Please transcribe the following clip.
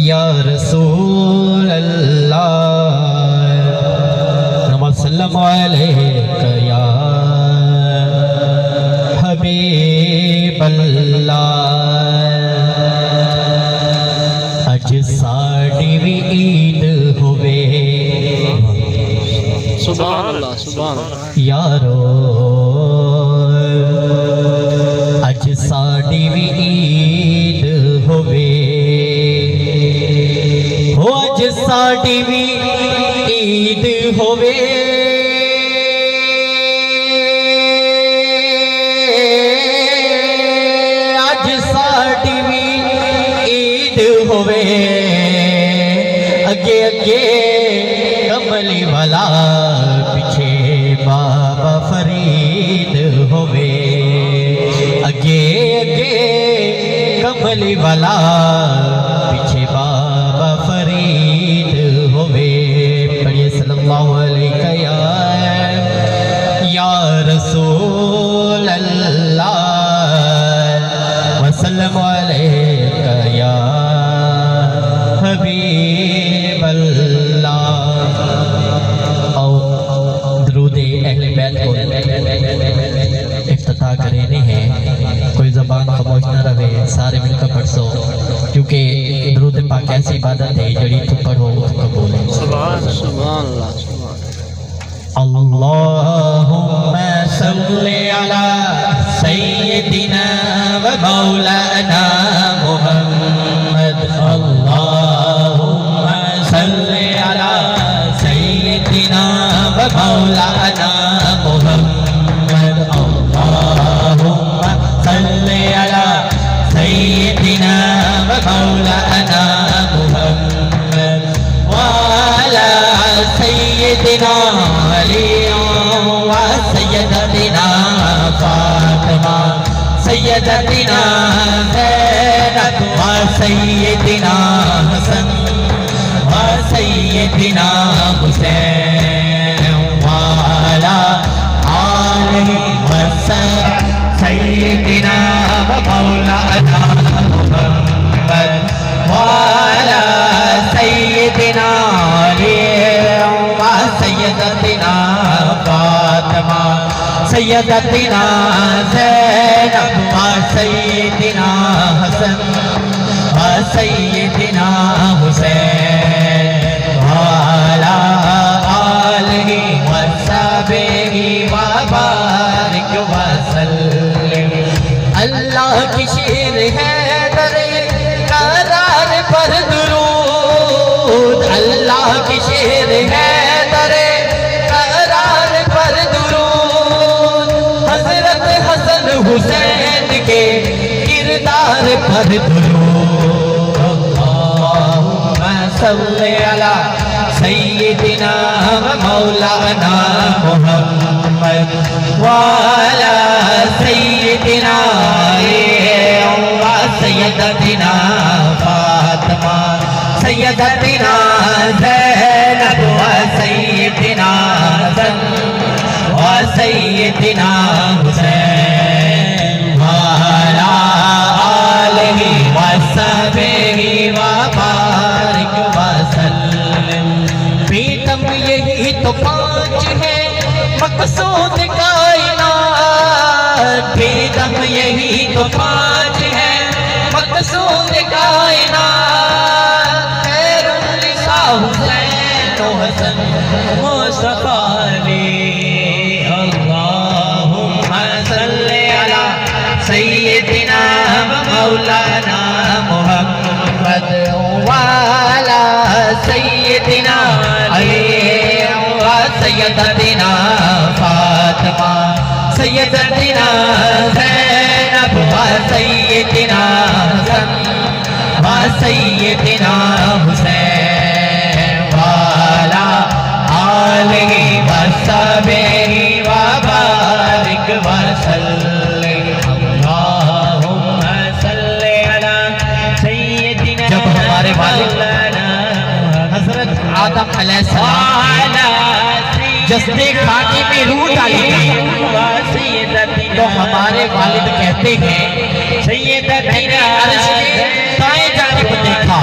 یا رسول اللہ وسلم علیک یا حبیب اللہ اج ساڑی بھی عید ہوئے سبحان اللہ سبحان اللہ یارو اج ساڑی بھی عید ہوئے ہو اج ساڑی بھی عید ہوئے اج ساڑی بھی عید ہوئے اگے اگے کملی والا پیچھے بابا فرید ہوئے اگے اگے کملی والا پیچھے بابا فرید ہوئے پڑھیے صلی اللہ علیہ یا رسول اللہ وسلم علیہ یا حبیب اللہ درود اہل بیت کو افتتاح کرنے ہیں کوئی زبان خاموش نہ رہے سارے مل کر پڑھ سو کیونکہ درود پاک ایسی عبادت ہے جڑی تو پڑھو قبول ہے سبحان اللہ اللہم صلی علی سیدنا و مولانا محمد اللہم صلی علی سیدنا و مولانا محمد اللہم صلی علی سیدنا و مولانا محمد وعلی سیدنا علی و سیدتنا فاطمہ سیدتنا زینب و سیدنا حسن و سیدنا حسین وعلی آلہ وصحبہ سیدنا و مولانا محمد وعلی سیدنا علی و سیدتنا فاطمہ سیدتنا زینب و سیدنا حسن و سیدنا حسین وعلی آلہ وصحبہ وبارک وسلم اللہ کی شیر ہے در قرار پر درود اللہ کی شیر ہے در قرار پر درود حضرت حسن حسین کے کردار پر درود اللہم صلی علی سیدنا و مولانا محمد وعلی سیدنا و سیدتنا فاطمہ سیدتنا زینب و سیدنا حسن و سیدنا حسین وعلی آلہ وصحبہ وبارک وسلم بیتم یہی تو پانچ ہے مقصود کائنات بیتم یہی تو پانچ ہے مقصود کائنات خیر النساء حسین و حسن مصطفیٰ علی اللہم صلی علی سیدنا و مولانا محمد وعلی سیدنا علی و سیدتنا فاطمہ سیدتنا زینب و سیدنا حسن و سیدنا حسین وعلی آلہ وصحبہ وبارک وسلم اللہم صلی علی سیدنا جب ہمارے والد حضرت آدم علیہ السلام جسد خاکی میں روح ڈالی گئی تو ہمارے والد کہتے ہیں سیدنا عرش کے دائیں جانب دیکھا